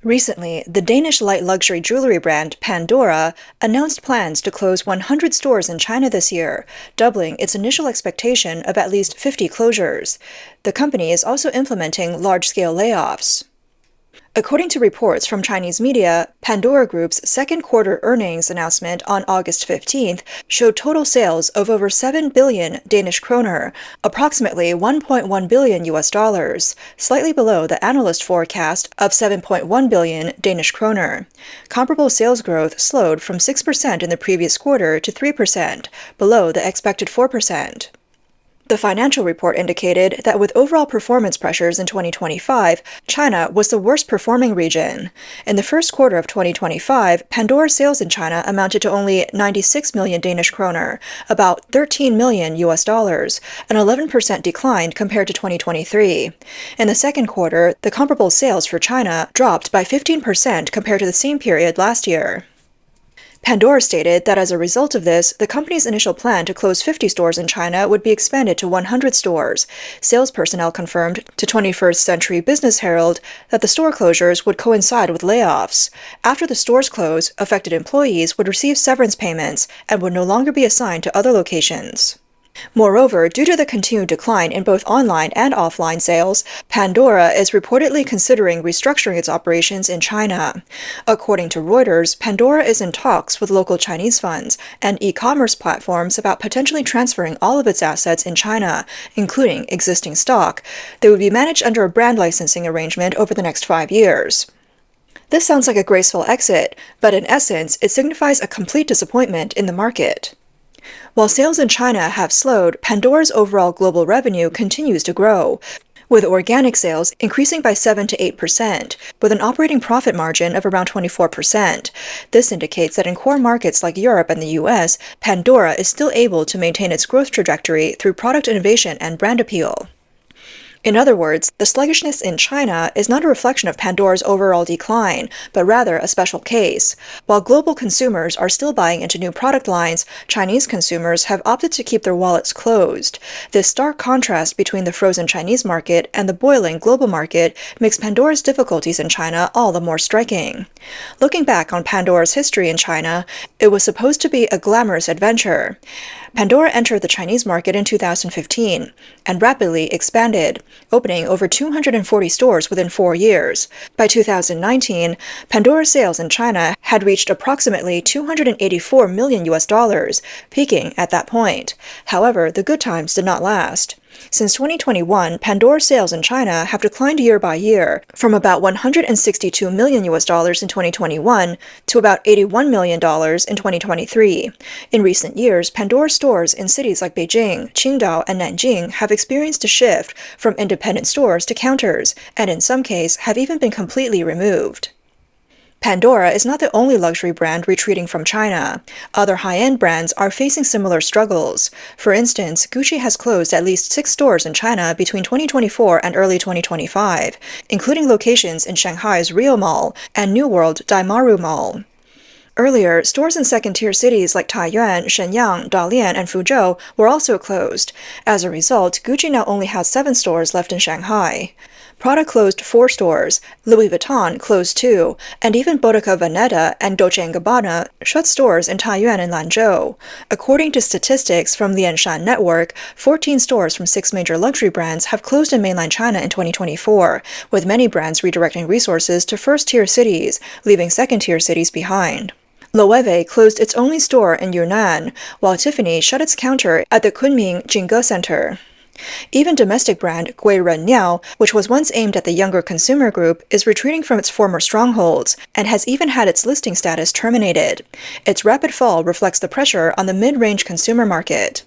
Recently, the Danish light luxury jewelry brand Pandora announced plans to close 100 stores in China this year, doubling its initial expectation of at least 50 closures. The company is also implementing large-scale layoffs. According to reports from Chinese media, Pandora Group's second quarter earnings announcement on August 15th showed total sales of over 7 billion Danish kroner, approximately 1.1 billion US dollars, slightly below the analyst forecast of 7.1 billion Danish kroner. Comparable sales growth slowed from 6% in the previous quarter to 3%, below the expected 4%. The financial report indicated that with overall performance pressures in 2025, China was the worst performing region. In the first quarter of 2025, Pandora's sales in China amounted to only 96 million Danish kroner, about 13 million US dollars, an 11% decline compared to 2023. In the second quarter, the comparable sales for China dropped by 15% compared to the same period last year. Pandora stated that as a result of this, the company's initial plan to close 50 stores in China would be expanded to 100 stores. Sales personnel confirmed to 21st Century Business Herald that the store closures would coincide with layoffs. After the stores close, affected employees would receive severance payments and would no longer be assigned to other locations. Moreover, due to the continued decline in both online and offline sales, Pandora is reportedly considering restructuring its operations in China. According to Reuters, Pandora is in talks with local Chinese funds and e-commerce platforms about potentially transferring all of its assets in China, including existing stock. They would be managed under a brand licensing arrangement over the next 5 years. This sounds like a graceful exit, but in essence, it signifies a complete disappointment in the market. While sales in China have slowed, Pandora's overall global revenue continues to grow, with organic sales increasing by 7 to 8%, with an operating profit margin of around 24%. This indicates that in core markets like Europe and the US, Pandora is still able to maintain its growth trajectory through product innovation and brand appeal. In other words, the sluggishness in China is not a reflection of Pandora's overall decline, but rather a special case. While global consumers are still buying into new product lines, Chinese consumers have opted to keep their wallets closed. This stark contrast between the frozen Chinese market and the boiling global market makes Pandora's difficulties in China all the more striking. Looking back on Pandora's history in China, it was supposed to be a glamorous adventure. Pandora entered the Chinese market in 2015 and rapidly expanded, opening over 240 stores within 4 years. By 2019, Pandora's sales in China had reached approximately 284 million US dollars, peaking at that point. However, the good times did not last. Since 2021, Pandora's sales in China have declined year by year, from about 162 million US dollars in 2021 to about 81 million dollars in 2023. In recent years, Pandora's stores in cities like Beijing, Qingdao, and Nanjing have experienced a shift from independent stores to counters, and in some cases have even been completely removed. Pandora is not the only luxury brand retreating from China. Other high-end brands are facing similar struggles. For instance, Gucci has closed at least 6 stores in China between 2024 and early 2025, including locations in Shanghai's Rio Mall and New World Daimaru Mall. Earlier, stores in second-tier cities like Taiyuan, Shenyang, Dalian, and Fuzhou were also closed. As a result, Gucci now only has 7 stores left in Shanghai. Prada closed 4 stores, Louis Vuitton closed 2, and even Bottega Veneta and Dolce & Gabbana shut stores in Taiyuan and Lanzhou. According to statistics from the Anshan Network, 14 stores from 6 major luxury brands have closed in mainland China in 2024, with many brands redirecting resources to first-tier cities, leaving second-tier cities behind. Loewe closed its only store in Yunnan, while Tiffany shut its counter at the Kunming Jingge Center. Even domestic brand Gui Ren Niao, which was once aimed at the younger consumer group, is retreating from its former strongholds and has even had its listing status terminated. Its rapid fall reflects the pressure on the mid-range consumer market.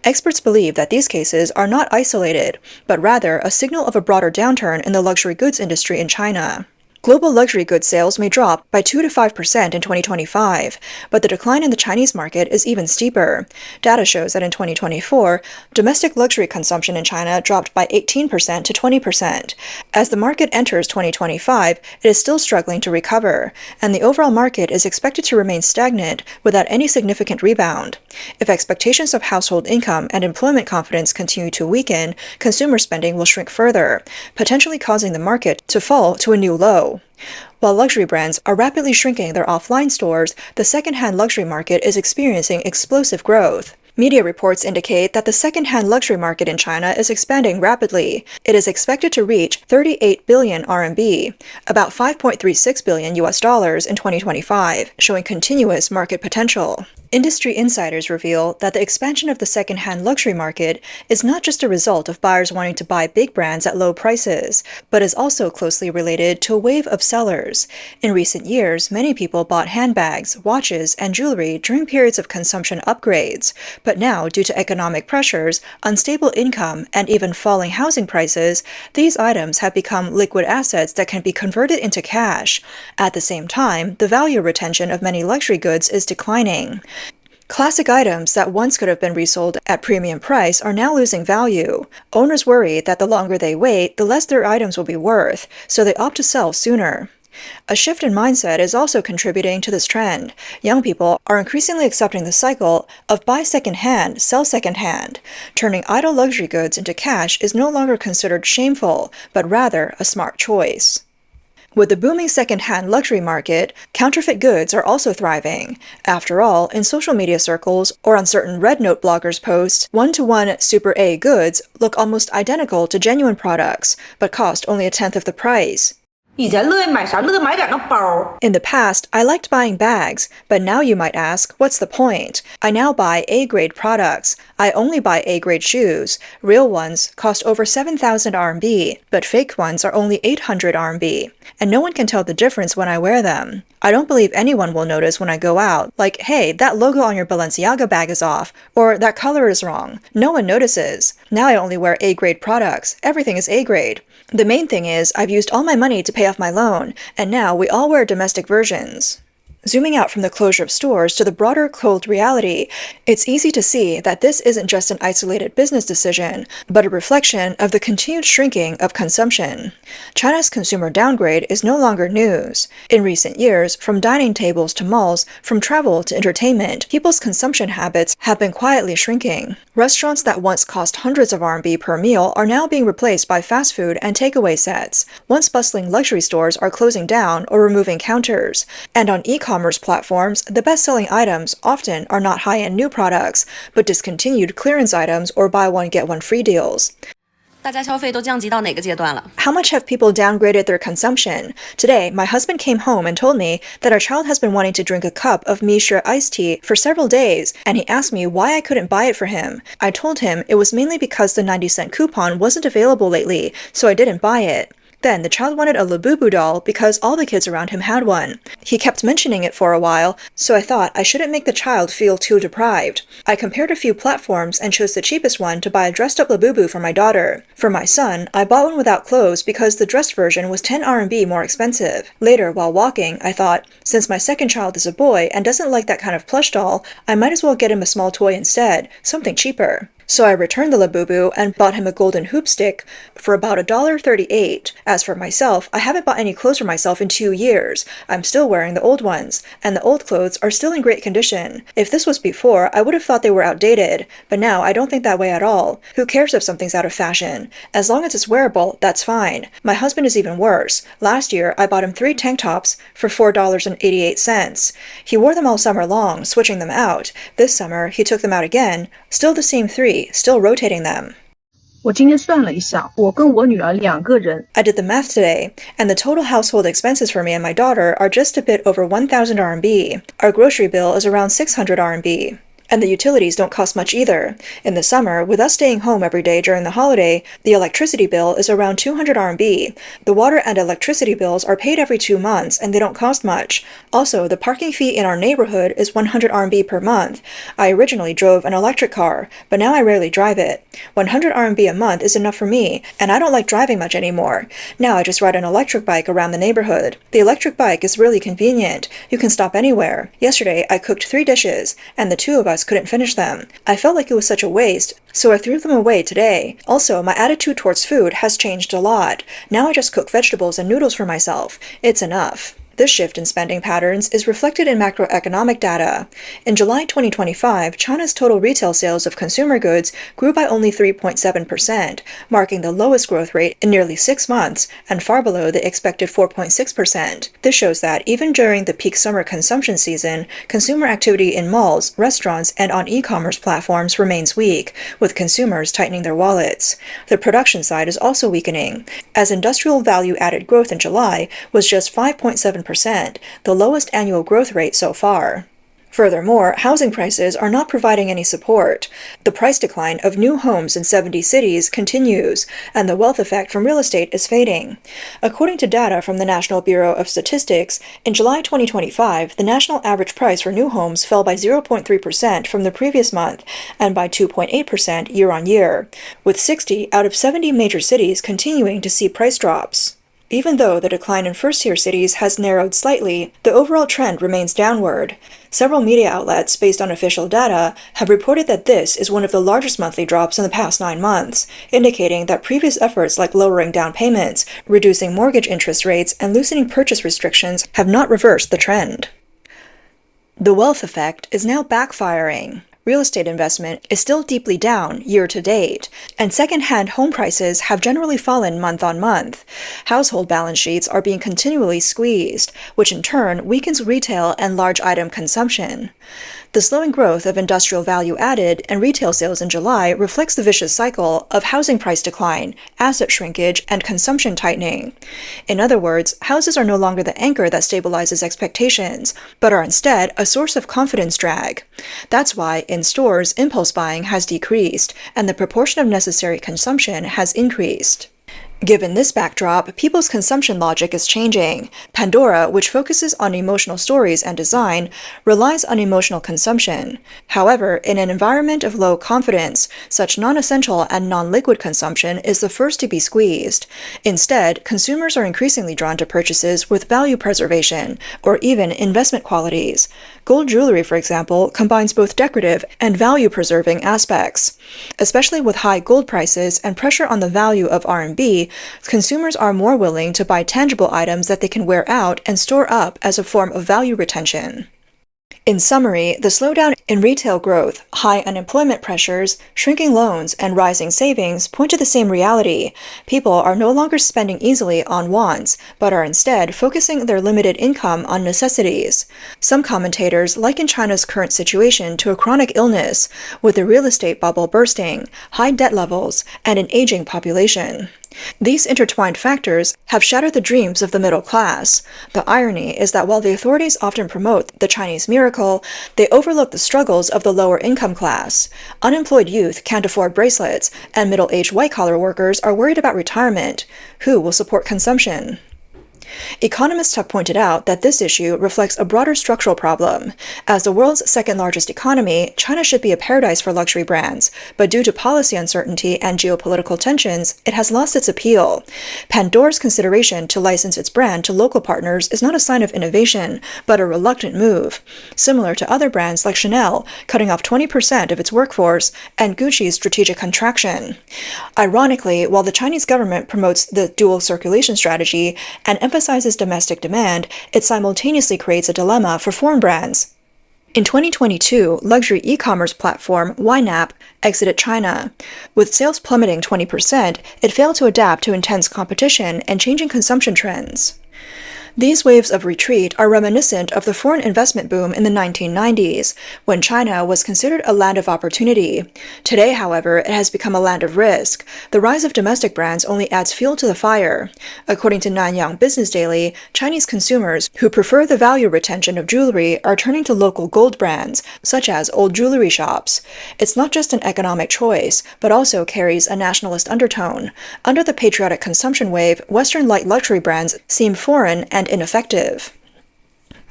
Experts believe that these cases are not isolated, but rather a signal of a broader downturn in the luxury goods industry in China. Global luxury goods sales may drop by 2 to 5% in 2025, but the decline in the Chinese market is even steeper. Data shows that in 2024, domestic luxury consumption in China dropped by 18% to 20%. As the market enters 2025, it is still struggling to recover, and the overall market is expected to remain stagnant without any significant rebound. If expectations of household income and employment confidence continue to weaken, consumer spending will shrink further, potentially causing the market to fall to a new low. While luxury brands are rapidly shrinking their offline stores, the second-hand luxury market is experiencing explosive growth. Media reports indicate that the second-hand luxury market in China is expanding rapidly. It is expected to reach 38 billion RMB, about $5.36 billion US dollars in 2025, showing continuous market potential. Industry insiders reveal that the expansion of the second-hand luxury market is not just a result of buyers wanting to buy big brands at low prices, but is also closely related to a wave of sellers. In recent years, many people bought handbags, watches, and jewelry during periods of consumption upgrades. But now, due to economic pressures, unstable income, and even falling housing prices, these items have become liquid assets that can be converted into cash. At the same time, the value retention of many luxury goods is declining. Classic items that once could have been resold at premium price are now losing value. Owners worry that the longer they wait, the less their items will be worth, so they opt to sell sooner. A shift in mindset is also contributing to this trend. Young people are increasingly accepting the cycle of buy second-hand, sell second-hand. Turning idle luxury goods into cash is no longer considered shameful, but rather a smart choice. With the booming second-hand luxury market, counterfeit goods are also thriving. After all, in social media circles or on certain Red Note bloggers' posts, one-to-one Super A goods look almost identical to genuine products, but cost only a tenth of the price. In the past, I liked buying bags, but now you might ask, what's the point? I now buy A-grade products. I only buy A-grade shoes. Real ones cost over 7,000 RMB, but fake ones are only 800 RMB, and no one can tell the difference when I wear them. I don't believe anyone will notice when I go out, like, hey, that logo on your Balenciaga bag is off, or that color is wrong. No one notices. Now I only wear A-grade products. Everything is A-grade. The main thing is, I've used all my money to pay off my loan, and now we all wear domestic versions. Zooming out from the closure of stores to the broader cold reality, it's easy to see that this isn't just an isolated business decision, but a reflection of the continued shrinking of consumption. China's consumer downgrade is no longer news. In recent years, from dining tables to malls, from travel to entertainment, people's consumption habits have been quietly shrinking. Restaurants that once cost hundreds of RMB per meal are now being replaced by fast food and takeaway sets. Once bustling luxury stores are closing down or removing counters. And on e-commerce platforms, the best-selling items often are not high-end new products, but discontinued clearance items or buy one get one free deals. 大家消费都降级到哪个阶段了？ How much have people downgraded their consumption? Today, my husband came home and told me that our child has been wanting to drink a cup of Mishra iced tea for several days, and he asked me why I couldn't buy it for him. I told him it was mainly because the 90-cent coupon wasn't available lately, so I didn't buy it. Then the child wanted a Labubu doll because all the kids around him had one. He kept mentioning it for a while, so I thought I shouldn't make the child feel too deprived. I compared a few platforms and chose the cheapest one to buy a dressed-up Labubu for my daughter. For my son, I bought one without clothes because the dressed version was 10 RMB more expensive. Later, while walking, I thought, since my second child is a boy and doesn't like that kind of plush doll, I might as well get him a small toy instead, something cheaper. So I returned the Labubu and bought him a golden hoop stick for about $1.38. As for myself, I haven't bought any clothes for myself in 2 years. I'm still wearing the old ones, and the old clothes are still in great condition. If this was before, I would have thought they were outdated, but now I don't think that way at all. Who cares if something's out of fashion? As long as it's wearable, that's fine. My husband is even worse. Last year, I bought him 3 tank tops for $4.88. He wore them all summer long, switching them out. This summer, he took them out again, still the same 3. Still rotating them. 我今天算了一下，我跟我女儿2个人。 I did the math today, and the total household expenses for me and my daughter are just a bit over 1,000 RMB. Our grocery bill is around 600 RMB. And the utilities don't cost much either. In the summer, with us staying home every day during the holiday, the electricity bill is around 200 RMB. The water and electricity bills are paid every 2 months, and they don't cost much. Also, the parking fee in our neighborhood is 100 RMB per month. I originally drove an electric car, but now I rarely drive it. 100 RMB a month is enough for me, and I don't like driving much anymore. Now I just ride an electric bike around the neighborhood. The electric bike is really convenient. You can stop anywhere. Yesterday, I cooked 3 dishes, and the 2 of us couldn't finish them. I felt like it was such a waste, so I threw them away today. Also, my attitude towards food has changed a lot. Now I just cook vegetables and noodles for myself. It's enough. This shift in spending patterns is reflected in macroeconomic data. In July 2025, China's total retail sales of consumer goods grew by only 3.7%, marking the lowest growth rate in nearly 6 months and far below the expected 4.6%. This shows that even during the peak summer consumption season, consumer activity in malls, restaurants, and on e-commerce platforms remains weak, with consumers tightening their wallets. The production side is also weakening, as industrial value-added growth in July was just 5.7%, the lowest annual growth rate so far. Furthermore, housing prices are not providing any support. The price decline of new homes in 70 cities continues, and the wealth effect from real estate is fading. According to data from the National Bureau of Statistics, in July 2025, the national average price for new homes fell by 0.3% from the previous month and by 2.8% year-on-year, with 60 out of 70 major cities continuing to see price drops. Even though the decline in first-tier cities has narrowed slightly, the overall trend remains downward. Several media outlets, based on official data, have reported that this is one of the largest monthly drops in the past 9 months, indicating that previous efforts like lowering down payments, reducing mortgage interest rates, and loosening purchase restrictions have not reversed the trend. The wealth effect is now backfiring. Real estate investment is still deeply down year to date, and second-hand home prices have generally fallen month on month. Household balance sheets are being continually squeezed, which in turn weakens retail and large item consumption. The slowing growth of industrial value added and retail sales in July reflects the vicious cycle of housing price decline, asset shrinkage, and consumption tightening. In other words, houses are no longer the anchor that stabilizes expectations, but are instead a source of confidence drag. That's why, in stores, impulse buying has decreased, and the proportion of necessary consumption has increased. Given this backdrop, people's consumption logic is changing. Pandora, which focuses on emotional stories and design, relies on emotional consumption. However, in an environment of low confidence, such non-essential and non-liquid consumption is the first to be squeezed. Instead, consumers are increasingly drawn to purchases with value preservation, or even investment qualities. Gold jewelry, for example, combines both decorative and value-preserving aspects. Especially with high gold prices and pressure on the value of RMB, consumers are more willing to buy tangible items that they can wear out and store up as a form of value retention. In summary, the slowdown in retail growth, high unemployment pressures, shrinking loans, and rising savings point to the same reality. People are no longer spending easily on wants, but are instead focusing their limited income on necessities. Some commentators liken China's current situation to a chronic illness, with the real estate bubble bursting, high debt levels, and an aging population. These intertwined factors have shattered the dreams of the middle class. The irony is that while the authorities often promote the Chinese miracle, they overlook the struggles of the lower income class. Unemployed youth can't afford bracelets, and middle-aged white-collar workers are worried about retirement. Who will support consumption? Economists have pointed out that this issue reflects a broader structural problem. As the world's second-largest economy, China should be a paradise for luxury brands, but due to policy uncertainty and geopolitical tensions, it has lost its appeal. Pandora's consideration to license its brand to local partners is not a sign of innovation, but a reluctant move. Similar to other brands like Chanel, cutting off 20% of its workforce, and Gucci's strategic contraction. Ironically, while the Chinese government promotes the dual circulation strategy and emphasizes domestic demand, it simultaneously creates a dilemma for foreign brands. In 2022, luxury e-commerce platform YNAP exited China. With sales plummeting 20%, it failed to adapt to intense competition and changing consumption trends. These waves of retreat are reminiscent of the foreign investment boom in the 1990s, when China was considered a land of opportunity. Today, however, it has become a land of risk. The rise of domestic brands only adds fuel to the fire. According to Nanyang Business Daily, Chinese consumers who prefer the value retention of jewelry are turning to local gold brands, such as old jewelry shops. It's not just an economic choice, but also carries a nationalist undertone. Under the patriotic consumption wave, Western light luxury brands seem foreign and ineffective.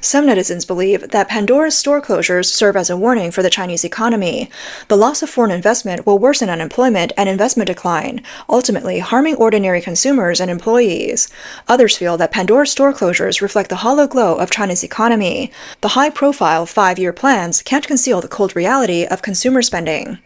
Some netizens believe that Pandora's store closures serve as a warning for the Chinese economy. The loss of foreign investment will worsen unemployment and investment decline, ultimately harming ordinary consumers and employees. Others feel that Pandora's store closures reflect the hollow glow of China's economy. The high-profile 5-year plans can't conceal the cold reality of consumer spending.